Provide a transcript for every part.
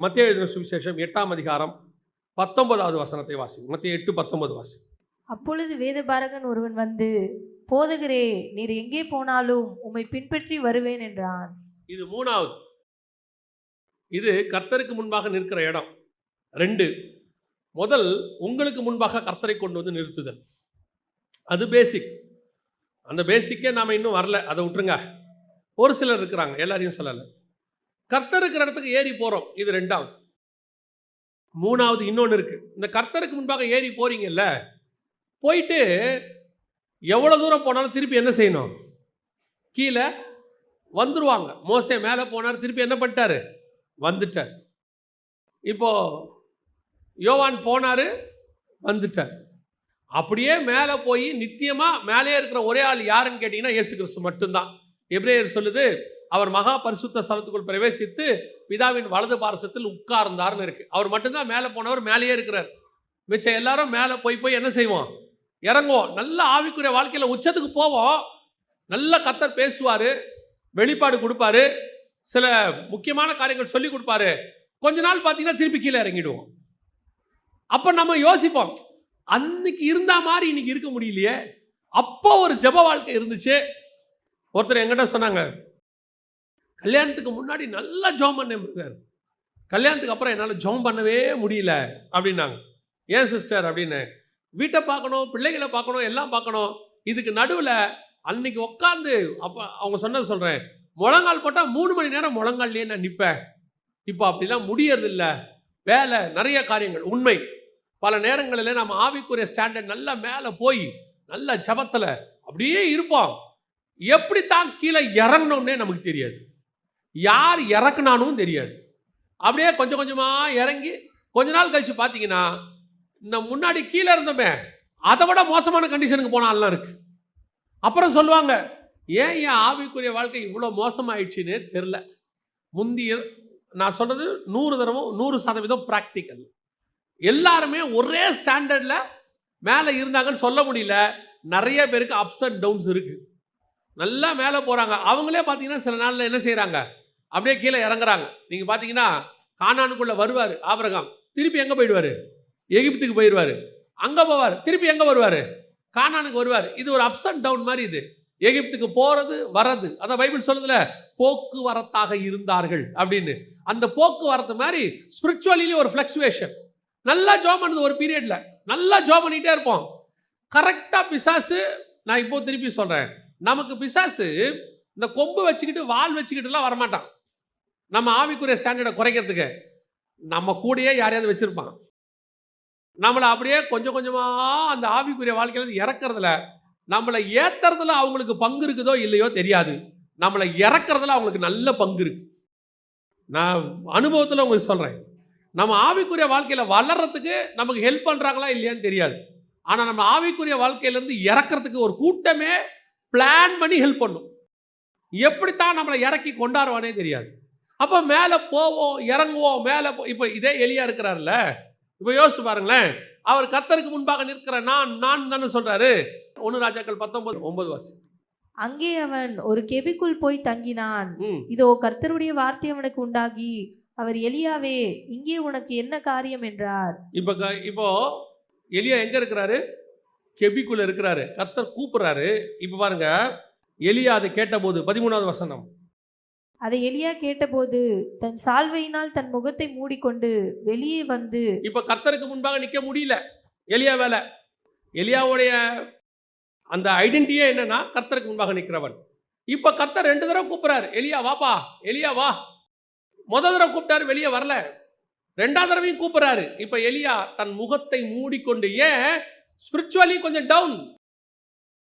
மத்தேயு எழுதின சுவிசேஷம் 8ஆம் அதிகாரம் 19வது வசனத்தை வாசிங்க. மத்தேயு 8:19 வாசி. அப்பொழுது வேதபாரகன் ஒருவன் வந்து, போதகரே, நீர் எங்கே போனாலும் உம்மை பின்பற்றி வருவேன் என்றான். இது 3வது. இது கர்த்தருக்கு முன்பாக நிற்கிற இடம். 2, முதல் உங்களுக்கு முன்பாக கர்த்தரை கொண்டு வந்து நிறுத்துதல். அது பேசிக். அந்த பேசிக்கே நாம் இன்னும் வரல, அதை விட்டுருங்க. ஒரு சிலர் இருக்கிறாங்க, எல்லாரையும் சொல்லலை. கர்த்தர் இருக்கிற இடத்துக்கு ஏறி போகிறோம், இது 2வது. 3வது இன்னொன்று இருக்குது. இந்த கர்த்தருக்கு முன்பாக ஏறி போகிறீங்கல்ல, போயிட்டு எவ்வளோ தூரம் போனாலும் திருப்பி என்ன செய்யணும்? கீழே வந்துடுவாங்க. மோசே மேலே போனார், திருப்பி என்ன பண்ணிட்டார்? வந்துட்டார். இப்போது யோவான் போனார், வந்துட்டார். அப்படியே மேலே போய் நித்தியமாக மேலே இருக்கிற ஒரே ஆள் யாருன்னு கேட்டிங்கன்னா இயேசு கிறிஸ்து மட்டும்தான். எபிரேயர் சொல்லுது, அவர் மகா பரிசுத்த ஸ்தலத்துக்குள் பிரவேசித்து பிதாவின் வலது பாரசத்தில் உட்கார்ந்தார்னு இருக்குது. அவர் மட்டும்தான் மேலே போனவர், மேலேயே இருக்கிறார். மிச்சம் எல்லாரும் மேலே போய் என்ன செய்வோம்? இறங்குவோம். நல்ல ஆவிக்குரிய வாழ்க்கையில் உச்சத்துக்கு போவோம். நல்ல கர்த்தர் பேசுவார், வெளிப்பாடு கொடுப்பாரு, சில முக்கியமான காரியங்கள் சொல்லி கொடுப்பாரு. கொஞ்ச நாள் பார்த்தீங்கன்னா திருப்பி கீழே இறங்கிடுவோம். அப்போ நம்ம யோசிப்போம், அன்னைக்கு இருந்த மாதிரி இன்னைக்கு இருக்க முடியலையே. அப்போ ஒரு ஜெப வாழ்க்கை இருந்துச்சு. ஒருத்தர் என்கிட்ட சொன்னாங்க, கல்யாணத்துக்கு முன்னாடி நல்லா ஜெபம் பண்ணேன், கல்யாணத்துக்கு அப்புறம் என்னால் ஜெபம் பண்ணவே முடியல அப்படின்னாங்க. ஏன் சிஸ்டர் அப்படின்னு? வீட்டை பார்க்கணும், பிள்ளைகளை பார்க்கணும், எல்லாம் பார்க்கணும். இதுக்கு நடுவில் அன்னைக்கு உட்காந்து அப்போ அவங்க சொன்னது சொல்கிறேன், முழங்கால் போட்டால் 3 மணி நேரம் முழங்கால்லையே நான் நிற்பேன். இப்போ அப்படிலாம் முடியறதில்ல, வேலை, நிறைய காரியங்கள். உண்மை, பல நேரங்களில் நம்ம ஆவிக்குரிய ஸ்டாண்டர்ட் நல்லா மேலே போய் நல்ல ஜபத்தில் அப்படியே இருப்போம். எப்படி தான் கீழே இறங்கணும்னே நமக்கு தெரியாது, யார் இறக்குனானும் தெரியாது. அப்படியே கொஞ்சம் கொஞ்சமாக இறங்கி கொஞ்ச நாள் கழித்து பார்த்தீங்கன்னா இந்த முன்னாடி கீழே இருந்தோமே அதை விட மோசமான கண்டிஷனுக்கு போனாலாம் இருக்குது. அப்புறம் சொல்லுவாங்க, ஏன் என் ஆவிக்குரிய வாழ்க்கை இவ்வளோ மோசமாயிடுச்சுன்னே தெரில. முந்தைய நான் சொல்கிறது 100% ப்ராக்டிக்கல். எல்லாருமே ஒரே ஸ்டாண்டர்டில் மேலே இருந்தாங்கன்னு சொல்ல முடியல. நிறைய பேருக்கு அப்ஸ் அண்ட் டவுன்ஸ் இருக்குது. நல்லா மேலே போகிறாங்க, அவங்களே பார்த்தீங்கன்னா சில நாளில் என்ன செய்கிறாங்க? அப்படியே கீழே இறங்குறாங்க. நீங்கள் பார்த்தீங்கன்னா கானானுக்குள்ளே வருவார் ஆபிரகாம், திருப்பி எங்கே போயிடுவார்? எகிப்துக்கு போயிடுவார். அங்கே போவார், திருப்பி எங்கே வருவார்? கானானுக்கு வருவார். இது ஒரு அப்ஸ் அண்ட் டவுன் மாதிரி. இது எகிப்துக்கு போகிறது வர்றது, அதான் பைபிள் சொல்லுதுல, போக்குவரத்தாக இருந்தார்கள் அப்படின்னு. அந்த போக்குவரத்து மாதிரி ஸ்பிரிச்சுவலிலேயும் ஒரு ஃப்ளக்சுவேஷன். நல்லா ஜாப் பண்ணுது ஒரு பீரியடில், நல்லா ஜாப் பண்ணிகிட்டே இருப்போம். கரெக்டாக பிசாசு, நான் இப்போ திருப்பி சொல்கிறேன், நமக்கு பிசாசு இந்த கொம்பு வச்சுக்கிட்டு வால் வச்சுக்கிட்டுலாம் வரமாட்டான். நம்ம ஆவிக்குரிய ஸ்டாண்டர்டை குறைக்கிறதுக்கு நம்ம கூடயே யாரையாவது வச்சுருப்பான். நம்மளை அப்படியே கொஞ்சம் கொஞ்சமாக அந்த ஆவிக்குரிய வாழ்க்கையிலேருந்து இறக்குறதுல, நம்மளை ஏற்றுறதுல அவங்களுக்கு பங்கு இருக்குதோ இல்லையோ தெரியாது, நம்மளை இறக்குறதுல அவங்களுக்கு நல்ல பங்கு இருக்குது. நான் அனுபவத்தில் உங்களுக்கு சொல்கிறேன், நம்ம ஆவிக்குரிய வாழ்க்கையில் வளர்கிறதுக்கு நமக்கு ஹெல்ப் பண்ணுறாங்களா இல்லையான்னு தெரியாது. ஆனால் நம்ம ஆவிக்குரிய வாழ்க்கையிலேருந்து இறக்கிறதுக்கு ஒரு கூட்டமே பிளான் பண்ணி ஹெல்ப் பண்ணும். எப்படித்தான் நம்மளை இறக்கி கொண்டாடுவானே தெரியாது. அப்போ மேலே போவோம், இறங்குவோம், மேலே இப்போ இதே எலியா இருக்கிறார்ல, இப்போ யோசிச்சு பாருங்களேன், அவர் கர்த்தருக்கு முன்பாக நிற்கிற நான் தானே சொல்கிறாரு. 1 ராஜாக்கள் 19:9 வாசி. அங்கே அவன் ஒரு கெபிக்குள் போய் தங்கினான். இதோ கர்த்தருடைய வார்த்தை அவனுக்கு உண்டாகி, அவர், எலியாவே, இங்கே உனக்கு என்ன காரியம் என்றார். இப்போ எலியா எங்கே இருக்கிறாரு? கெபிக்குள்ள இருக்கிறாரு. கர்த்தர் கூப்பிடுறாரு. இப்போ பாருங்க, எலியா அதை கேட்டபோது 13வது வசனம். அதை எலியா கேட்டபோது தன் சால்வையினால் தன் முகத்தை மூடிக்கொண்டு வெளியே வந்து. இப்போ கர்த்தருக்கு முன்பாக நிற்க முடியல எலியா வேலை. எலியாவுடைய அந்த ஐடென்டிட்டியே என்னன்னா கர்த்தருக்கு முன்பாக நிற்கிறவன். இப்போ கர்த்தர் 2 தடவை கூப்பிட்றாரு, எலியா வாப்பா, எலியா வா. முதல் தடவை கூப்பிட்டாரு, வெளியே வரல. 2வது தடவையும் கூப்பிட்றாரு. இப்போ எலியா தன் முகத்தை மூடிக்கொண்டு, ஏன்? ஸ்பிரிச்சுவலி கொஞ்சம் டவுன்.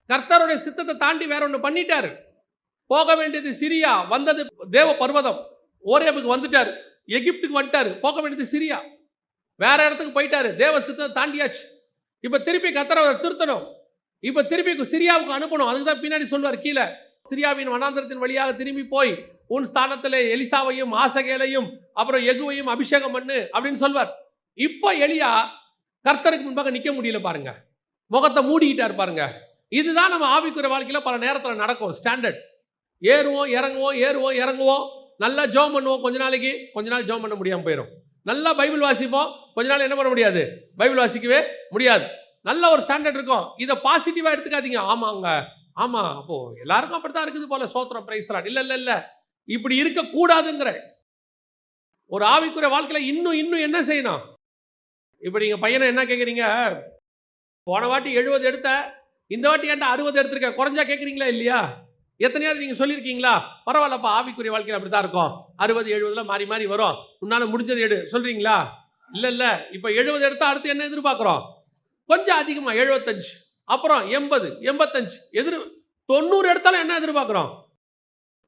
கர்த்தருடைய சித்தத்தை தாண்டி வேற ஒன்று பண்ணிட்டாரு. போக வேண்டியது சிரியா, வந்தது தேவ பர்வதம். ஓரேபுக்கு வந்துட்டார், எகிப்துக்கு வந்துட்டார். போக வேண்டியது சிரியா, வேற இடத்துக்கு போயிட்டாரு. தேவ சித்தத்தை தாண்டியாச்சு. இப்போ திருப்பி கர்த்தரை திருத்தணும். இப்போ திருப்பி சிரியாவுக்கு அனுப்பணும். அதுக்கு தான் பின்னாடி சொல்வார் கீழே, சிரியாவின் வனாந்திரத்தின் வழியாக திரும்பி போய் உன் ஸ்தானத்தில் எலிசாவையும் ஆசகேலையும் அப்புறம் எகுவையும் அபிஷேகம் பண்ணு அப்படின்னு சொல்வார். இப்போ எலியா கர்த்தருக்கு முன்பாக நிற்க முடியல பாருங்க, முகத்தை மூடிக்கிட்டார் பாருங்க. இதுதான் நம்ம ஆவிக்குரிய வாழ்க்கையில் பல நேரத்தில் நடக்கும். ஸ்டாண்டர்ட் ஏறுவோம் இறங்குவோம், ஏறுவோம் இறங்குவோம். நல்லா ஜெபம் பண்ணுவோம் கொஞ்ச நாள் ஜெபம் பண்ண முடியாமல் போயிடும். நல்லா பைபிள் வாசிப்போம், கொஞ்ச நாள் என்ன பண்ண முடியாது, பைபிள் வாசிக்கவே முடியாது. நல்ல ஒரு ஸ்டாண்டர்ட் இருக்கும். இதை பாசிட்டிவாக எடுத்துக்காதீங்க. ஆமாங்க, ஆமாம், அப்போ எல்லாருக்கும் அப்படித்தான் இருக்குது போல, சோத்திரம், பிரைஸ் தி லார்ட். இல்லை, இப்படி இருக்கக்கூடாதுங்கிற ஒரு ஆவிக்குரிய வாழ்க்கையில் இன்னும் என்ன செய்யணும்? இப்போ நீங்கள் பையனை என்ன கேட்குறீங்க, போன வாட்டி 70 எடுத்த, இந்த வாட்டி ஏன்டா 60 எடுத்திருக்க, குறைஞ்சா கேட்குறீங்களா இல்லையா? எத்தனையாவது நீங்கள் சொல்லியிருக்கீங்களா? பரவாயில்லப்பா, ஆவிக்குரிய வாழ்க்கையில் அப்படி தான் இருக்கும், 60 70 மாறி மாறி வரும், உன்னால் முடிஞ்சது எடு சொல்கிறீங்களா? இல்லை, இப்போ 70 எடுத்தால் அடுத்து என்ன எதிர்பார்க்குறோம்? கொஞ்சம் அதிகமாக 75, அப்புறம் 80 85 90 எடுத்தாலும் என்ன எதிர்பார்க்குறோம்?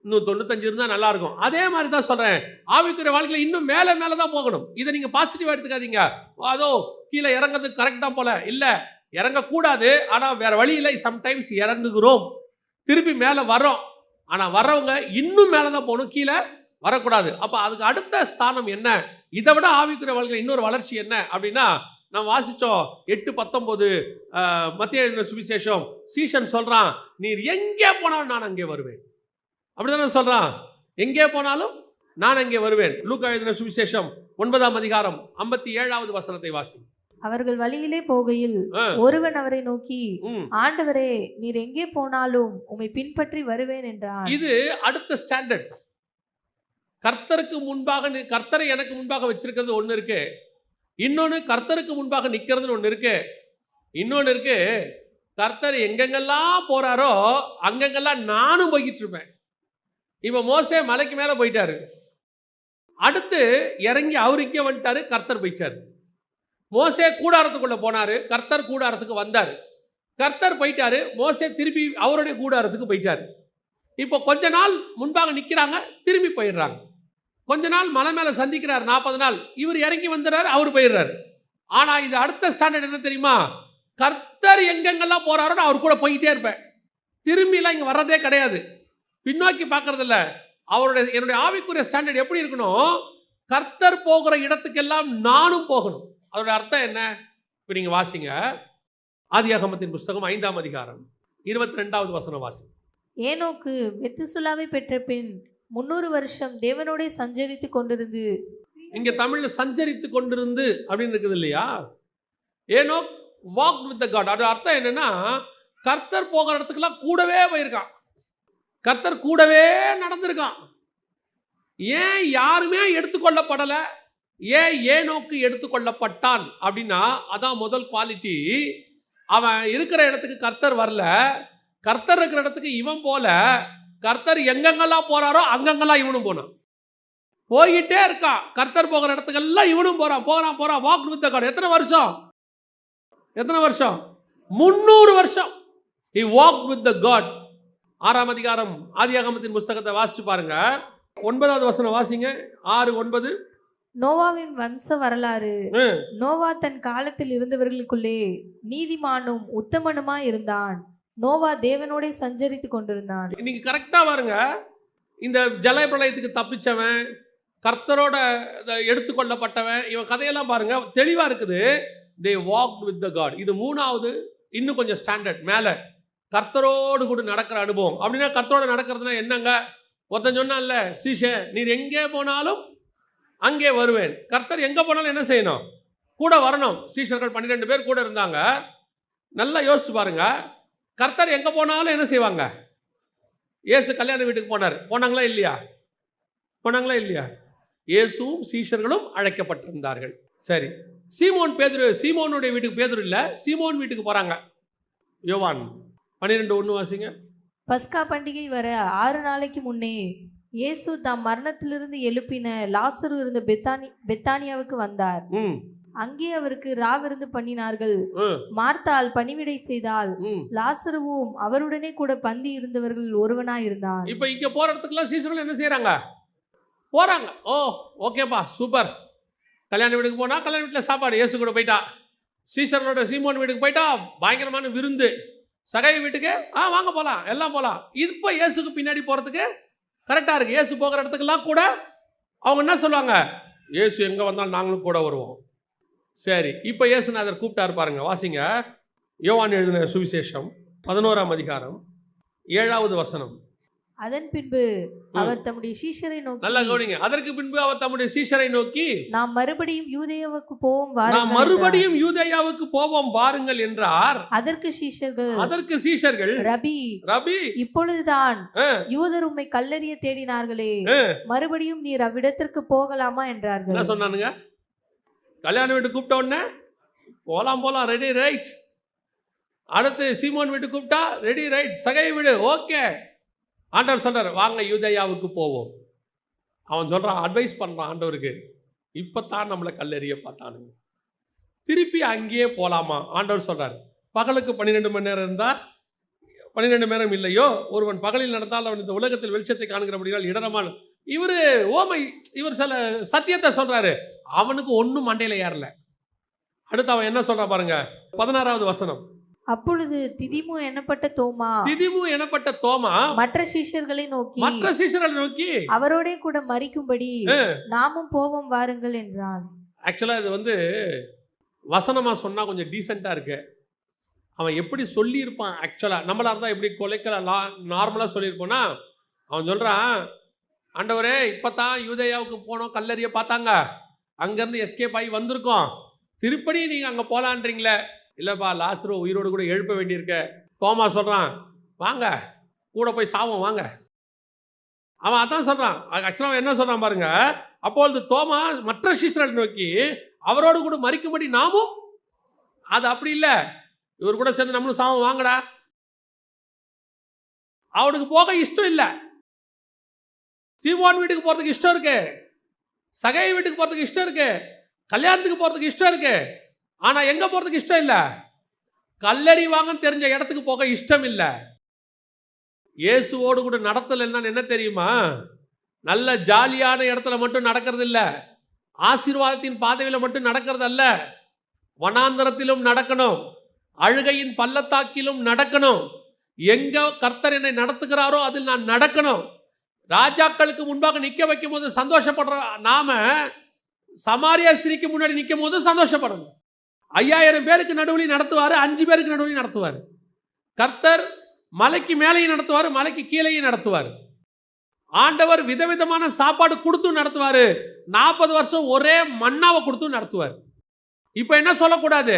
இன்னும் 95 இருந்தால் நல்லாயிருக்கும். அதே மாதிரி தான் சொல்கிறேன், ஆவிக்குரிய வாழ்க்கையில் இன்னும் மேலே தான் போகணும். இதை நீங்கள் பாசிட்டிவாக எடுத்துக்காதீங்க. அதோ கீழே இறங்கிறதுக்கு கரெக்ட் தான் போல, இல்லை, இறங்கக்கூடாது, ஆனால் வேறு வழி இல்லை, சம்டைம்ஸ் இறங்குகிறோம், திருப்பி மேலே வரோம். ஆனால் வர்றவங்க இன்னும் மேலே தான் போகணும், கீழே வரக்கூடாது. அப்போ அதுக்கு அடுத்த ஸ்தானம் என்ன, இதை விட ஆவிக்குரிய வாழ்க்கையில் இன்னொரு வளர்ச்சி என்ன அப்படின்னா, நான் வாசித்தோம் 8:19 மத்தேயு எழுதின சுவிசேஷம். சீஷன் சொல்கிறான், நீர் எங்கே போனாலும் நான் அங்கே வருவேன். அப்படிதானே சொல்கிறான், எங்கே போனாலும் நான் அங்கே வருவேன். லூக்கா எழுதின சுவிசேஷம் 9ஆம் அதிகாரம் 57வது வசனத்தை வாசி. அவர்கள் வழியிலே போகையில் ஒருவன் அவரை நோக்கி, ஆண்டவரே, நீர் எங்கே போனாலும் உம்மை பின்பற்றி வருவேன் என்றான். இது அடுத்த ஸ்டாண்டர்ட். கர்த்தருக்கு முன்பாக, கர்த்தரை எனக்கு முன்பாக வச்சிருக்கிறது ஒன்று இருக்கு, இன்னொன்று கர்த்தருக்கு முன்பாக நிற்கிறதுன்னு ஒன்று இருக்கு, இன்னொன்று இருக்கு கர்த்தர் எங்கெங்கெல்லாம் போறாரோ அங்கெங்கெல்லாம் நானும் போய்கிட்டு இருப்பேன். இப்போ மோசே மலைக்கு மேலே போயிட்டாரு, அடுத்து இறங்கி அவர் இங்கே வந்துட்டாரு, கர்த்தர் போயிட்டாரு. மோசே கூடாரத்துக்குள்ளே போனார், கர்த்தர் கூடாரத்துக்கு வந்தார். கர்த்தர் போயிட்டாரு, மோசே திருப்பி அவருடைய கூடாரத்துக்கு போயிட்டார். இப்போ கொஞ்ச நாள் முன்பாக நிற்கிறாங்க, திரும்பி போயிடுறாங்க. கொஞ்ச நாள் மலை மேலே சந்திக்கிறார், 40 நாள், இவர் இறங்கி வந்துடுறாரு, அவர் போயிடுறாரு. ஆனால் இது அடுத்த ஸ்டாண்டர்ட் என்ன தெரியுமா? கர்த்தர் எங்கெங்கெல்லாம் போகிறாரோ நான் அவர் கூட போயிட்டே இருப்பேன், திரும்பிலாம் இங்கே வர்றதே கிடையாது, பின்னோக்கி பார்க்கறதில்ல. என்னுடைய ஆவிக்குரிய ஸ்டாண்டர்ட் எப்படி இருக்கணும்? கர்த்தர் போகிற இடத்துக்கெல்லாம் நானும் போகணும். அதோட அர்த்தம் என்ன? இப்போ நீங்கள் வாசிங்க, ஆதியாகமத்தின் புஸ்தகம் 5ஆம் அதிகாரம் 22வது வசனம் வாசி. ஏனோக்கு மெத்துசுலாவை பெற்ற பின் 300 வருஷம் தேவனோடே சஞ்சரித்து கொண்டிருந்து. இங்கே தமிழில் சஞ்சரித்து கொண்டிருந்து அப்படின்னு இருக்குது இல்லையா? Enoch walked with the God. அதோட அர்த்தம் என்னன்னா, கர்த்தர் போகிற இடத்துக்கெல்லாம் கூடவே போயிருக்கான், கர்த்தர் கூடவே நடந்திருக்கான். ஏன் யாருமே எடுத்துக்கொள்ளப்படலை, ஏன் ஏனோக்கு எடுத்துக்கொள்ளப்பட்டான் அப்படின்னா, அதான் முதல் குவாலிட்டி. அவன் இருக்கிற இடத்துக்கு கர்த்தர் வரல, கர்த்தர் இருக்கிற இடத்துக்கு இவன் போல, கர்த்தர் எங்கெங்கெல்லாம் போறாரோ அங்கங்கெல்லாம் இவனும் போனான், போயிட்டே இருக்கான். கர்த்தர் போகிற இடத்துக்கெல்லாம் இவனும் போறான். Walk with the God. எத்தனை வருஷம்? 300 வருஷம் he walked with the God. 6ஆம் அதிகாரம் ஆதியாகமத்தின் புஸ்தகத்தை வாசிச்சு பாருங்க, 9வது வசனம் வாசிங்க. 6:9. நோவாவின் வம்ச வரலாறு. நோவா தன் காலத்தில் இருந்தவர்களுக்குள்ளே நீதிமானும் உத்தமனுமாய் இருந்தான். நோவா தேவனோட சஞ்சரித்து கொண்டிருந்தான். இன்னைக்கு கரெக்டா பாருங்க, இந்த ஜல பிரளயத்துக்கு தப்பிச்சவன், கர்த்தரோட எடுத்துக்கொள்ளப்பட்டவன், இவன் கதையெல்லாம் பாருங்க, தெளிவா இருக்குது. they walked with the God. இது 3வது, இன்னும் கொஞ்சம் ஸ்டாண்டர்ட் மேலே, கர்த்தரோடு கூட நடக்கிற அனுபவம். அப்படின்னா கர்த்தரோடு நடக்கிறதுனா என்னங்க? ஒருத்தன் சொன்னான்ல, சீஷே நீர் எங்கே போனாலும் அங்கே வருவேன். கர்த்தர் எங்கே போனாலும் என்ன செய்யணும்? கூட வரணும். சீஷர்கள் 12 பேர் கூட இருந்தாங்க. நல்லா யோசிச்சு பாருங்க, கர்த்தர் எங்கே போனாலும் என்ன செய்வாங்க? இயேசு கல்யாண வீட்டுக்கு போனாங்களா இல்லையா? இயேசுவும் சீஷர்களும் அழைக்கப்பட்டிருந்தார்கள். சரி, சீமோனுடைய வீட்டுக்கு பேதுரு இல்லை, சீமோன் வீட்டுக்கு போகிறாங்க. யோவான் 12:1 வாசிங்க. பஸ்கா பண்டிகை வர 6 நாளைக்கு முன்னே இயேசு தாம் மரணத்திலிருந்து எழுப்பின லாசரு இருந்த பெத்தானியாவுக்கு வந்தார். அங்கே அவருக்கு ராவிருந்து பண்ணினார்கள். மார்த்தாள் பணிவிடை செய்தால், லாசருவும் அவருடனே கூட பந்தி இருந்தவர்கள் ஒருவனாய் இருந்தான். இப்போ இங்க போற இடத்துக்குலாம் சீஷர்கள் என்ன செய்யறாங்க? போறாங்க. ஓ ஓகேப்பா, சூப்பர். கல்யாண வீட்டுக்கு போனா கல்யாண வீட்டில் சாப்பாடு, இயேசு கூட போயிட்டா. சீஷர்களோட சீமோன் வீட்டுக்கு போயிட்டா பயங்கரமான விருந்து. சகை வீட்டுக்கு வாங்க போகலாம், எல்லாம் போகலாம். இப்போ இயேசுக்கு பின்னாடி போகிறதுக்கு கரெக்டாக இருக்குது. இயேசு போகிற இடத்துக்கெல்லாம் கூட அவங்க என்ன சொல்லுவாங்க? இயேசு எங்கே வந்தாலும் நாங்களும் கூட வருவோம். சரி, இப்போ இயேசுநாதர் கூப்பிட்டாரு பாருங்க, வாசிங்க. யோவான் எழுதின சுவிசேஷம் 11ஆம் அதிகாரம் 7வது வசனம். அதன் பின்பு அவர் தம்முடைய சீஷரை நல்லா நோக்கி, கவனிங்க. அதற்கு பின்பு அவர் தம்முடைய சீஷரை நோக்கி, நாம் மறுபடியும் யூதேயாவுக்கு போவோம் நாம் வாருங்கள் மறுபடியும் யூதேயாவுக்கு போவோம் வாருங்கள் என்றார். என்றார். அதற்கு சீஷர்கள், ரபி இப்பொழுதுதான் யூதர் உம்மை கல்லெறிய தேடினார்களே, மறுபடியும் நீர் அவ்விடத்திற்கு போகலாமா என்றார்கள். என்ன சொன்னானுங்க? கல்யாண வீட்டு கூப்பிட்ட உடனே போலாம் ரெடி ரைட். அடுத்து சீமோன் வீட்டு கூப்பிட்டா ரெடி ரைட். சகை வீடு ஓகே. ஆண்டவர் சொல்றார் வாங்க யூதேயாவுக்கு போவோம். அவன் சொல்றான், அட்வைஸ் பண்றான் ஆண்டவருக்கு. இப்பதான் நம்மளை கல்லெறிய பார்த்தானுங்க, திருப்பி அங்கேயே போலாமா? ஆண்டவர் சொல்றாரு பகலுக்கு 12 மணி நேரம் இருந்தா 12 மணி நேரம் இல்லையோ, ஒருவன் பகலில் நடந்தால் அவன் இந்த உலகத்தில் வெளிச்சத்தை காண்கிறபடியால் இடரமான. இவர் சில சத்தியத்தை சொல்றாரு, அவனுக்கு ஒன்றும் மண்டையில ஏறல. அடுத்து அவன் என்ன சொல்றான் பாருங்க, 16வது வசனம். அப்பொழுது திதிமு எனப்பட்ட தோமா மற்ற சீஷர்களை நோக்கி அவரோட கூட மரிக்கும்படி நாமும் போவோம் வாருங்கள் என்றான். ஆக்சுவலா இது வசனமா சொன்னா கொஞ்சம் டீசெண்டா இருக்கு. அவன் எப்படி சொல்லியிருப்பான்? ஆக்சுவலா நம்மளா இருந்தா எப்படி நார்மலா சொல்லியிருப்போம்னா, அவன் சொல்றான், ஆண்டவரே இப்பதான் யூதேயாவுக்கு போனோம், கல்லறிய பார்த்தாங்க, அங்கேருந்து எஸ்கேப் ஆகி வந்திருக்கோம், திருப்படி நீங்கள் அங்கே போகலான்றீங்களே. இல்லைப்பா, லாசரு உயிரோடு கூட எழுப்ப வேண்டியிருக்க. தோமா சொல்கிறான், வாங்க கூட போய் சாவோம் வாங்க. அவன் அதான் சொல்கிறான். ஆக்சுவலாக என்ன சொல்கிறான் பாருங்க. அப்பொழுது தோமா மற்ற சீஷரை நோக்கி அவரோடு கூட மரிக்கும்படி நாமும். அது அப்படி இல்லை, இவர் கூட சேர்ந்து நம்மளும் சாவோம் வாங்கடா. அவனுக்கு போக இஷ்டம் இல்லை. சீமோன் வீட்டுக்கு போகிறதுக்கு இஷ்டம் இருக்கு, சகை வீட்டுக்கு போகிறதுக்கு இஷ்டம் இருக்கு, கல்யாணத்துக்கு போகிறதுக்கு இஷ்டம் இருக்கு. ஆனால் எங்கே போகிறதுக்கு இஷ்டம் இல்லை? கல்லறி வாங்கன்னு தெரிஞ்ச இடத்துக்கு போக இஷ்டம் இல்லை. இயேசுவோடு கூட நடத்தல் என்ன தெரியுமா? நல்ல ஜாலியான இடத்துல மட்டும் நடக்கிறது இல்லை, ஆசீர்வாதத்தின் பாதையில் மட்டும் நடக்கிறது அல்ல, வனாந்தரத்திலும் நடக்கணும், அழுகையின் பள்ளத்தாக்கிலும் நடக்கணும். எங்கே கர்த்தர் என்னை நடத்துகிறாரோ அதில் நான் நடக்கணும். ராஜாக்களுக்கு முன்பாக நிற்க வைக்கும் போது சந்தோஷப்படுற நாம சமாரியா ஸ்திரீக்கு முன்னாடி நிற்கும் போது சந்தோஷப்படணும். 5000 பேருக்கு நடுவில் நடத்துவார், 5 பேருக்கு நடுவில் நடத்துவார். கர்த்தர் மலைக்கு மேலேயும் நடத்துவார், மலைக்கு கீழேயும் நடத்துவார். ஆண்டவர் விதவிதமான சாப்பாடு கொடுத்து நடத்துவார். 40 வருஷம் ஒரே மண்ணாவை கொடுத்து நடத்துவார். இப்போ என்ன சொல்லக்கூடாது?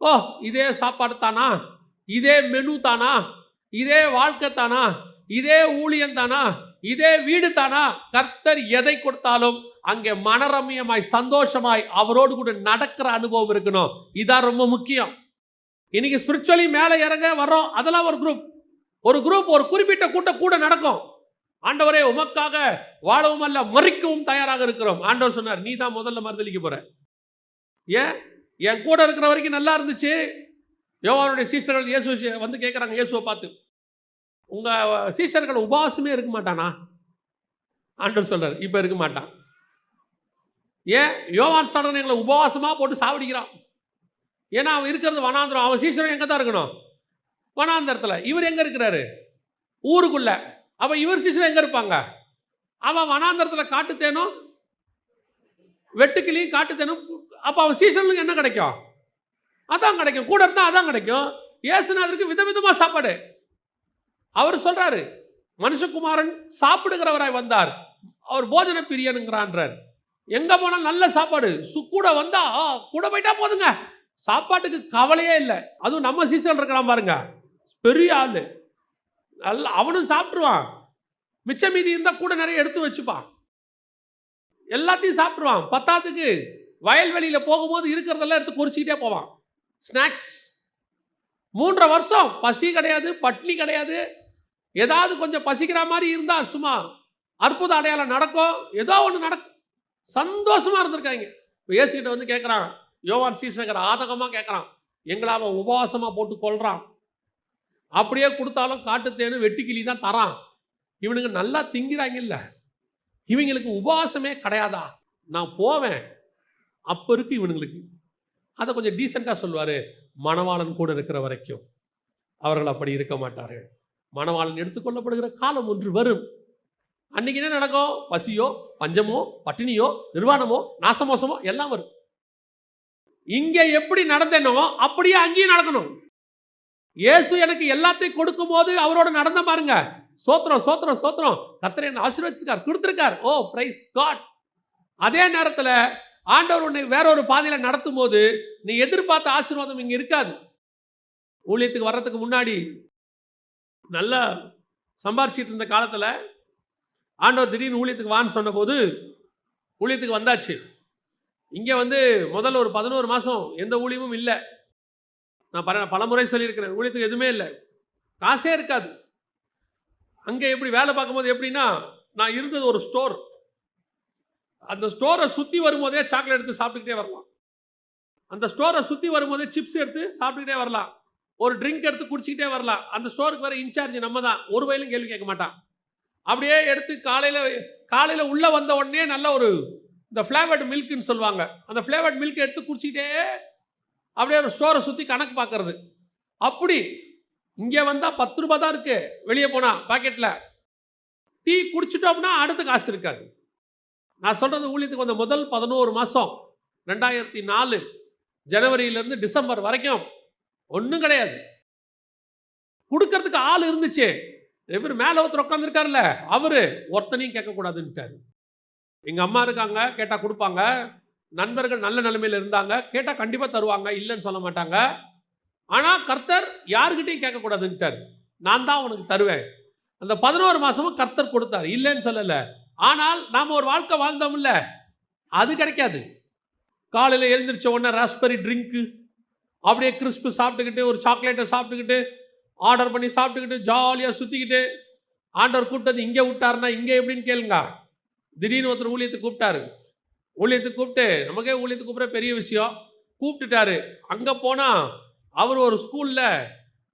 ஓ இதே சாப்பாடு தானா, இதே மெனு தானா, இதே வாழ்க்கை தானா, இதே ஊழியம் தானா, இதே வீடு தானா? கர்த்தர் எதை கொடுத்தாலும் அங்கே மனரம்யமாய் சந்தோஷமாய் அவரோடு கூட நடக்கிற அனுபவம் இருக்கணும். இதான் ரொம்ப முக்கியம். இன்னைக்கு ஸ்பிரிச்சுவலி மேலே இறங்க வர்றோம், அதெல்லாம் ஒரு குரூப் ஒரு குறிப்பிட்ட கூட்டம் கூட நடக்கும். ஆண்டவரே உமக்காக வாழவும் அல்ல மறிக்கவும் தயாராக இருக்கிறோம். ஆண்டவர் சொன்னார், நீ தான் முதல்ல மறுதளிக்க போற. ஏன்? என் கூட இருக்கிற வரைக்கும் நல்லா இருந்துச்சு. யோவானுடைய சீஷர்கள் இயேசு வந்து கேட்குறாங்க, இயேசுவை பார்த்து, உங்க சீஷர்கள் உபவாசமே இருக்க மாட்டானா? ஆண்டவர் சொல்றார், இப்போ இருக்க மாட்டான். ஏன்? யோவான் ஸ்நானன் எங்களை உபவாசமாக போட்டு சாவடிக்கிறான். ஏன்னா அவன் இருக்கிறது வனாந்திரம். அவன் சீஷர்கள் எங்கே தான் இருக்கணும்? வனாந்திரத்தில். இவர் எங்கே இருக்கிறாரு? ஊருக்குள்ள. அப்போ இவர் சீஷர்கள் எங்கே இருப்பாங்க? அவன் வனாந்திரத்தில் காட்டுத்தேனும் வெட்டுக்கிளியும் காட்டுத்தேனும். அப்போ அவன் சீஷர்களுக்கு என்ன கிடைக்கும்? அதான் கிடைக்கும். கூட இருந்தால் அதான் கிடைக்கும். இயேசுநாதருக்கு விதவிதமாக சாப்பாடு. அவர் சொல்றாரு, மனுஷகுமாரன் சாப்பிடுகிறவராய் வந்தார், அவர் போஜன பிரியனுங்கிறான்றார். எங்க போனாலும் நல்ல சாப்பாடு. கூட வந்தா கூட போயிட்டா போதுங்க, சாப்பாட்டுக்கு கவலையே இல்லை. அதுவும் நம்ம சீசன் இருக்கிறான் பாருங்க, பெரிய ஆளு, நல்ல அவனும் சாப்பிட்டுருவான். மிச்ச மீதி இருந்தால் கூட நிறைய எடுத்து வச்சுப்பான், எல்லாத்தையும் சாப்பிட்ருவான். பத்தாத்துக்கு வயல்வெளியில் போகும்போது இருக்கிறதெல்லாம் எடுத்து குறிச்சிக்கிட்டே போவான். ஸ்நாக்ஸ். 3.5 வருஷம் பசி கிடையாது, பட்னி கிடையாது. ஏதாவது கொஞ்சம் பசிக்கிற மாதிரி இருந்தால் சும்மா அற்புத அடையாளம் நடக்கும், ஏதோ ஒன்று நடக்கும். சந்தோஷமாக இருந்திருக்காங்க. இப்போ இயேசுகிட்ட வந்து கேட்குறான், யோவான் சீஷகர் ஆதகமாக கேட்குறான், எங்களை அவன் உபவாசமாக போட்டு கொள்கிறான், அப்படியே கொடுத்தாலும் காட்டுத்தேனு வெட்டுக்கிளி தான் தரான், இவனுங்க நல்லா திங்கிறாங்க, இல்லை இவங்களுக்கு உபவாசமே கிடையாதா? நான் போவேன். அப்போ இருக்கு இவனுங்களுக்கு. அதை கொஞ்சம் டீசெண்டாக சொல்லுவார், மணவாளன் கூட இருக்கிற வரைக்கும் அவர்கள் அப்படி இருக்க மாட்டார்கள். மணவாளன் எடுத்துக்கொள்ளப்படுகிற காலம் ஒன்று வரும். அன்னைக்கு என்ன நடக்கும்? பசியோ பஞ்சமோ பட்டினியோ நிர்வாணமோ நாசமோசமோ எல்லாம் வரும். இங்கே எப்படி நடந்தேனோ அப்படியே அங்கேயும் நடக்கணும். இயேசு எனக்கு எல்லாத்தையும் கொடுக்கும் போது அவரோட நடந்த பாருங்க, சோத்திரம் சோத்திரம் சோத்திரம், கர்த்தர் என்ன ஆசீர்வதிச்சிருக்கார், கொடுத்திருக்கார், ஓ பிரைஸ் காட். அதே நேரத்தில் ஆண்டவர் உன்னை வேற ஒரு பாதையில் நடத்தும் போது நீ எதிர்பார்த்த ஆசீர்வாதம் இங்கே இருக்காது. ஊழியத்துக்கு வர்றதுக்கு முன்னாடி நல்லா சம்பாரிச்சிட்டு இருந்த காலத்தில் ஆண்டவர் திடீர்னு ஊழியத்துக்கு வான்னு சொன்ன போது ஊழியத்துக்கு வந்தாச்சு. இங்கே முதல்ல ஒரு 11 மாதம் எந்த ஊழியமும் இல்லை. நான் பலமுறை சொல்லியிருக்கிறேன், ஊழியத்துக்கு எதுவுமே இல்லை, காசே இருக்காது. அங்கே எப்படி வேலை பார்க்கும்போது எப்படின்னா, நான் இருந்தது ஒரு ஸ்டோர். அந்த ஸ்டோரை சுற்றி வரும்போதே சாக்லேட் எடுத்து சாப்பிட்டுக்கிட்டே வரலாம், அந்த ஸ்டோரை சுற்றி வரும்போதே சிப்ஸ் எடுத்து சாப்பிட்டுக்கிட்டே வரலாம், ஒரு ட்ரிங்க் எடுத்து குடிச்சிக்கிட்டே வரலாம். அந்த ஸ்டோருக்கு வேறு இன்சார்ஜ் நம்ம தான், ஒரு வயலும் கேள்வி கேட்க மாட்டான். அப்படியே எடுத்து காலையில் உள்ளே வந்த உடனே நல்ல ஒரு இந்த ஃப்ளேவர்டு மில்க்குன்னு சொல்லுவாங்க, அந்த ஃப்ளேவர்டு மில்க் எடுத்து குடிச்சிக்கிட்டே அப்படியே ஒரு ஸ்டோரை சுற்றி கணக்கு பார்க்கறது. அப்படி இங்கே வந்தால் 10 ரூபா தான் இருக்குது, வெளியே போனால் பாக்கெட்டில் டீ குடிச்சிட்டோம்னா அடுத்த காசு இருக்காது. நான் சொல்கிறது ஊழியத்துக்கு வந்த முதல் 11 மாதம் 2004 ஜனவரியிலேருந்து டிசம்பர் வரைக்கும் ஒன்றும் கிடையாது. கொடுக்கறதுக்கு ஆள் இருந்துச்சு. இவர் மேலே ஒருத்தர் உட்காந்துருக்காருல்ல, அவர் ஒருத்தனையும் கேட்கக்கூடாதுன்ட்டார். எங்கள் அம்மா இருக்காங்க, கேட்டால் கொடுப்பாங்க. நண்பர்கள் நல்ல நிலைமையில் இருந்தாங்க, கேட்டால் கண்டிப்பாக தருவாங்க, இல்லைன்னு சொல்ல மாட்டாங்க. ஆனால் கர்த்தர் யாருக்கிட்டையும் கேட்கக்கூடாதுன்ட்டார். நான் தான் உனக்கு தருவேன். அந்த 11 மாதமும் கர்த்தர் கொடுத்தார், இல்லைன்னு சொல்லலை. ஆனால் நாம் ஒரு வாழ்க்கை வாழ்ந்தோம்ல, அது கிடைக்காது. காலையில் எழுந்திரிச்ச உடனே ராஸ்பெரி ட்ரிங்க்கு, அப்படியே கிறிஸ்பு சாப்பிட்டுக்கிட்டு, ஒரு சாக்லேட்டை சாப்பிட்டுக்கிட்டு, ஆர்டர் பண்ணி சாப்பிட்டுக்கிட்டு, ஜாலியாக சுற்றிக்கிட்டு, ஆண்டவர் கூப்பிட்டது இங்கே விட்டாருன்னா இங்கே எப்படின்னு கேளுங்க. திடீர்னு ஒருத்தர் ஊழியத்துக்கு கூப்பிட்டாரு. ஊழியத்துக்கு கூப்பிட்டு, நமக்கே ஊழியத்துக்கு கூப்பிட்ற பெரிய விஷயம், கூப்பிட்டுட்டாரு. அங்கே போனால் அவர் ஒரு ஸ்கூலில்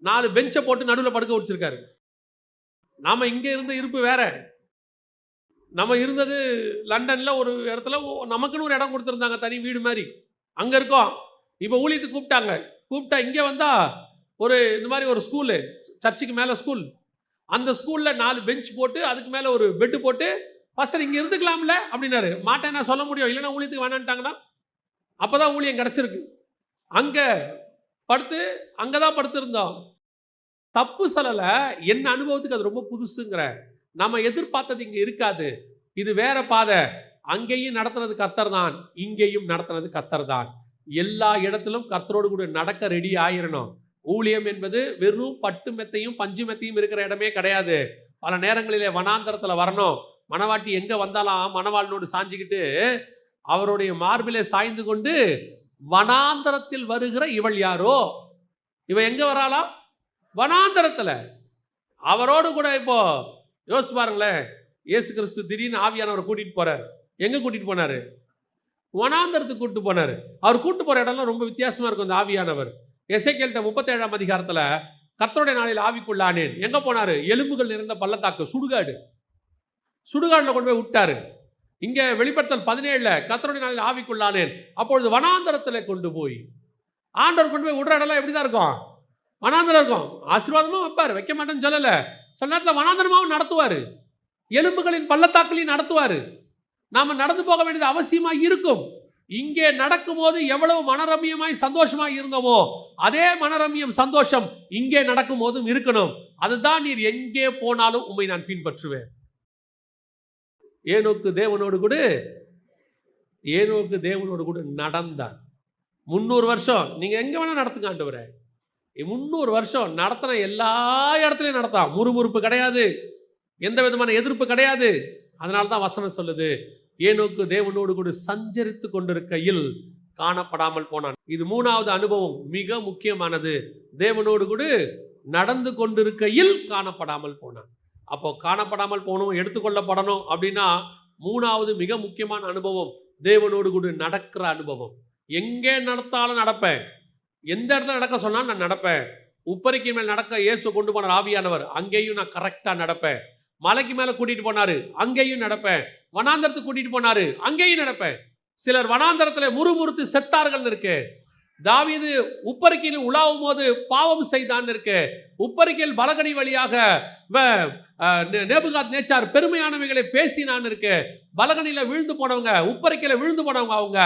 4 பெஞ்சை போட்டு நடுவில் படுக்க வச்சிருக்காரு. நாம் இங்கே இருந்த இருப்பு வேற. நம்ம இருந்தது லண்டனில் ஒரு இடத்துல, நமக்குன்னு ஒரு இடம் கொடுத்துருந்தாங்க, தனி வீடு மாதிரி, அங்கே இருக்கோம். இப்போ ஊழியத்துக்கு கூப்பிட்டாங்க. கூப்பிட்டா இங்கே வந்தால் ஒரு இந்த மாதிரி ஒரு ஸ்கூலு, சர்ச்சுக்கு மேலே ஸ்கூல், அந்த ஸ்கூலில் 4 பெஞ்ச் போட்டு அதுக்கு மேலே ஒரு பெட்டு போட்டு, பாஸ்டர் இங்கே இருந்துக்கலாம்ல அப்படின்னாரு. மாட்டேன் நான் சொல்ல முடியும், இல்லைன்னா ஊழியத்துக்கு வேணான்ட்டாங்கன்னா. அப்போ தான் ஊழியம் கிடச்சிருக்கு. அங்கே படுத்து அங்கே தான் படுத்துருந்தோம். தப்பு சொல்லலை, என்ன அனுபவத்துக்கு அது ரொம்ப புதுசுங்கிற. நம்ம எதிர்பார்த்தது இங்கே இருக்காது, இது வேற பாதை. அங்கேயும் நடத்துனது கர்த்தர் தான், இங்கேயும் நடத்துனது கர்த்தர் தான். எல்லா இடத்திலும் கர்த்தரோடு கூட நடக்க ரெடி ஆயிரணும். ஊழியம் என்பது வெறும் பட்டு மெத்தையும் பஞ்சு மெத்தையும் இருக்கிற இடமே கிடையாது. பல நேரங்களிலே வனாந்தரத்தில் வரணும். மணவாட்டி எங்கே வந்தாலும் மணவாளனோடு சாஞ்சிக்கிட்டு அவருடைய மார்பிலே சாய்ந்து கொண்டு, வனாந்தரத்தில் வருகிற இவள் யாரோ, இவ எங்கே வராளாம்? வனாந்தரத்தில். அவரோடு கூட இப்போ யோசிச்சு பாருங்களேன், இயேசு கிறிஸ்து திடீர்னு ஆவியானவரை கூட்டிகிட்டு போகிறார். எங்கே கூட்டிகிட்டு போனார்? வனாந்தரத்துக்கு கூப்பிட்டு போனார். அவர் கூப்பிட்டு போகிற இடம்லாம் ரொம்ப வித்தியாசமாக இருக்கும். அந்த ஆவியானவர் எசேக்கியேல் 37ஆம் அதிகாரத்தில் கர்த்தருடைய நாளில் ஆவிக்குள்ளானேன் எங்கே போனார்? எலும்புகள் நிறைந்த பள்ளத்தாக்கு, சுடுகாடு, சுடுகாடில் கொண்டு போய் விட்டார். இங்கே வெளிப்படுத்தல் 17 கர்த்தருடைய நாளில் ஆவிக்குள்ளானேன், அப்பொழுது வனாந்தரத்தில் கொண்டு போய், ஆண்டவர் கொண்டு போய் விடுற இடம்லாம் எப்படி தான் இருக்கும்? வனாந்தரம் இருக்கும். ஆசீர்வாதமும் வைப்பார், வைக்க மாட்டேன்னு சொல்லலை. சில நேரத்தில் வனாந்தரமாகவும் நடத்துவார், எலும்புகளின் பள்ளத்தாக்குலையும் நடத்துவார். நாம் நடந்து போக வேண்டியது அவசியமாக இருக்கும். இங்கே நடக்கும்போது எவ்வளவு மனரமியமாய் சந்தோஷமாய் இருந்தோமோ அதே மனரமியம் சந்தோஷம் இங்கே நடக்கும் போதும் இருக்கணும். அதுதான் நீர் எங்கே போனாலும் உம்மை நான் பின்பற்றுவேன். ஏனோக்கு தேவனோடு கூட நடந்தார். 300 வருஷம் நீங்க எங்க வேணா நடத்துங்க ஆண்டவரே. 300 வருஷம் நடத்தின எல்லா இடத்துலையும் நடத்தான். முறுமுறுப்பு கிடையாது, எந்த விதமான எதிர்ப்பு கிடையாது. அதனால தான் வசனம் சொல்லுது, ஏனோக்கு தேவனோடு கூட சஞ்சரித்து கொண்டிருக்கையில் காணப்படாமல் போனான். இது 3வது அனுபவம், மிக முக்கியமானது. தேவனோடு கூட நடந்து கொண்டிருக்கையில் காணப்படாமல் போனான். அப்போ காணப்படாமல் போகணும், எடுத்துக்கொள்ளப்படணும் அப்படின்னா 3வது மிக முக்கியமான அனுபவம் தேவனோடு கூட நடக்கிற அனுபவம். எங்கே நடத்தாலும் நடப்பேன், எந்த இடத்துல நடக்க சொன்னாலும் நான் நடப்பேன். உப்பரிக்கை மேல் நடக்க இயேசு கொண்டு போனார் ஆவியானவர், அங்கேயும் நான் கரெக்டாக நடப்பேன். மலைக்கு மேலே கூட்டிகிட்டு போனார், அங்கேயும் நடப்பேன். வனாந்தரத்துக்கு கூட்டிகிட்டு போனார், அங்கேயும் நடப்பேன். சிலர் வனாந்தரத்தில் முறுமுறுத்து செத்தார்கள் இருக்கு. தாவீது உப்பரிக்கையில் உலாவும் போது பாவம் செய்தான் இருக்கு. உப்பரிக்கையில் பலகனி வழியாக நேபுகாத் நேச்சார் பெருமையானவைகளை பேசினான் இருக்கு. பலகனியில் விழுந்து போனவங்க, உப்பரிக்கையில் விழுந்து போனவங்க, அவங்க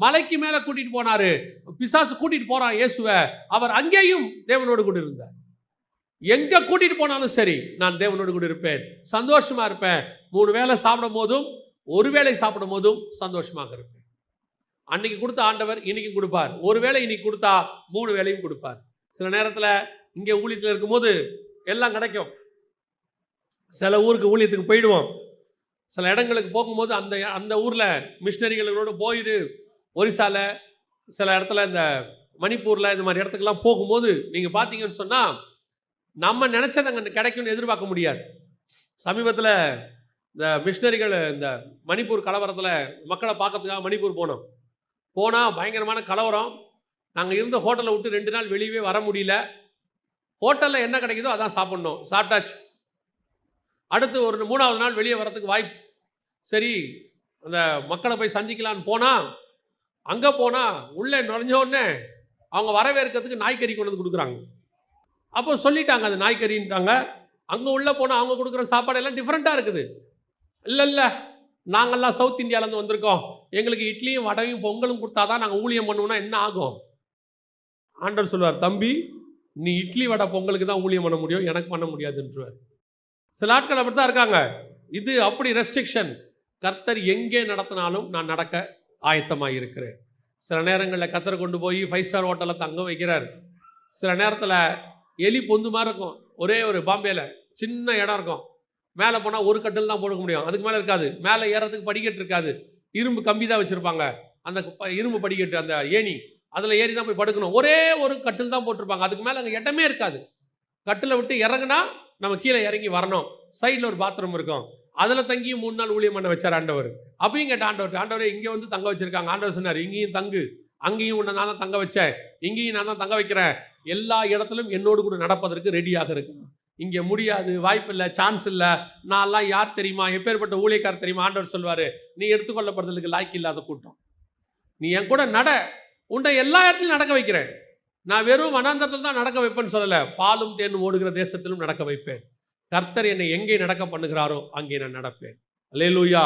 மலைக்கு மேலே கூட்டிகிட்டு போனார். பிசாசு கூட்டிகிட்டு போகிறான் இயேசுவை, அவர் அங்கேயும் தேவனோடு கூட இருந்தார். எங்கே கூட்டிகிட்டு போனாலும் சரி, நான் தேவனோடு கூட இருப்பேன், சந்தோஷமாக இருப்பேன். 3 வேளை சாப்பிடும் போதும், ஒரு வேளை சாப்பிடும் போதும் சந்தோஷமாக இருப்பேன். அன்னைக்கு கொடுத்த ஆண்டவர் இன்னைக்கு கொடுப்பார். ஒரு வேளை இன்னைக்கு கொடுத்தா 3 வேளையும் கொடுப்பார். சில நேரத்தில் இங்கே ஊழியத்தில் இருக்கும்போது எல்லாம் கிடைக்கும். சில ஊருக்கு ஊழியத்துக்கு போயிடுவோம். சில இடங்களுக்கு போகும்போது அந்த ஊரில் மிஷினரிகளோடு போயிட்டு ஒரிசாவில், சில இடத்துல இந்த மணிப்பூரில், இந்த மாதிரி இடத்துக்கெல்லாம் போகும்போது நீங்கள் பார்த்தீங்கன்னு சொன்னால் நம்ம நினச்சது அங்கே கிடைக்கும்னு எதிர்பார்க்க முடியாது. சமீபத்தில் இந்த மிஷினரிகள் இந்த மணிப்பூர் கலவரத்தில் மக்களை பார்க்கறதுக்காக மணிப்பூர் போனால் பயங்கரமான கலவரம். நாங்கள் இருந்த ஹோட்டலை விட்டு 2 நாள் வெளியே வர முடியல. ஹோட்டலில் என்ன கிடைக்குதோ அதான் சாப்பிட்ணும். சாப்பிட்டாச்சு. அடுத்து ஒரு 3ஆவது நாள் வெளியே வரத்துக்கு வாய்ப்பு. சரி, அந்த மக்களை போய் சந்திக்கலான்னு போனால், அங்கே போனால் உள்ளே நுழைஞ்சோடனே அவங்க வரவேற்கிறதுக்கு நாய்க்கறி கொண்டு வந்து கொடுக்குறாங்க. அப்போ சொல்லிட்டாங்க அது நாய்க்கறின்ட்டாங்க. அங்கே உள்ளே போனால் அவங்க கொடுக்குற சாப்பாடு எல்லாம் டிஃப்ரெண்ட்டாக இருக்குது. இல்லை, நாங்கள்லாம் சவுத் இந்தியாவிலேருந்து வந்திருக்கோம், எங்களுக்கு இட்லியும் வடையும் பொங்கலும் கொடுத்தா தான் நாங்கள் ஊழியம் பண்ணுவோம்னா என்ன ஆகும்? ஆண்டவர் சொல்வார், தம்பி, நீ இட்லி வடை பொங்கலுக்கு தான் ஊழியம் பண்ண முடியும், எனக்கு பண்ண முடியாதுன்றார். சில ஆட்கள் அப்படி தான் இருக்காங்க. இது அப்படி ரெஸ்ட்ரிக்ஷன். கர்த்தர் எங்கே நடத்தினாலும் நான் நடக்க ஆயத்தமாக இருக்கிறேன். சில நேரங்களில் கர்த்தர் கொண்டு போய் 5 ஸ்டார் ஹோட்டலில் தங்க வைக்கிறார். சில நேரத்தில் எலி பொந்து மாதிரி இருக்கும். ஒரே ஒரு பாம்பேயில் சின்ன இடம் இருக்கும். மேலே போனால் ஒரு கட்டில் தான் போட முடியும், அதுக்கு மேலே இருக்காது. மேலே ஏறதுக்கு படிக்கட்டு இருக்காது, இரும்பு கம்பி தான் வச்சுருப்பாங்க. அந்த இரும்பு படிக்கட்டு, அந்த ஏணி, அதில் ஏறி தான் போய் படுக்கணும். ஒரே ஒரு கட்டில் தான் போட்டிருப்பாங்க, அதுக்கு மேலே அங்கே இடமே இருக்காது. கட்டில் விட்டு இறங்குனா நம்ம கீழே இறங்கி வரணும். சைடில் ஒரு பாத்ரூம் இருக்கும், அதில் தங்கியும் 3 நாள் ஊழியம் பண்ண வச்சார் ஆண்டவர். அப்பயும் கேட்ட ஆண்டவரே இங்கே வந்து தங்க வச்சுருக்காங்க. ஆண்டவர் சொன்னார், இங்கேயும் தங்கு, அங்கேயும் உன்னை நான் தான் தங்க வச்சேன், இங்கேயும் நான் தான் தங்க வைக்கிறேன். எல்லா இடத்துலையும் என்னோடு கூட நடப்பதற்கு ரெடியாக இருக்கணும். இங்கே முடியாது, வாய்ப்பு இல்லை, சான்ஸ் இல்லை, நான்லாம் யார் தெரியுமா, எப்பேற்பட்ட ஊழியக்காரர் தெரியுமா? ஆண்டவர் சொல்வார், நீ எடுத்துக்கொள்ளப்படுறதுக்கு லாய்க்கு இல்லாத கூட்டம். நீ என் கூட நட, உன்னை எல்லா இடத்துலையும் நடக்க வைக்கிறேன். நான் வெறும் வனாந்தரத்தில் தான் நடக்க வைப்பேன்னு சொல்லலை, பாலும் தேனும் ஓடுகிற தேசத்திலும் நடக்க வைப்பேன். கர்த்தர் என்னை எங்கே நடக்க பண்ணுகிறாரோ அங்கே நான் நடப்பேன். அல்லேலூயா.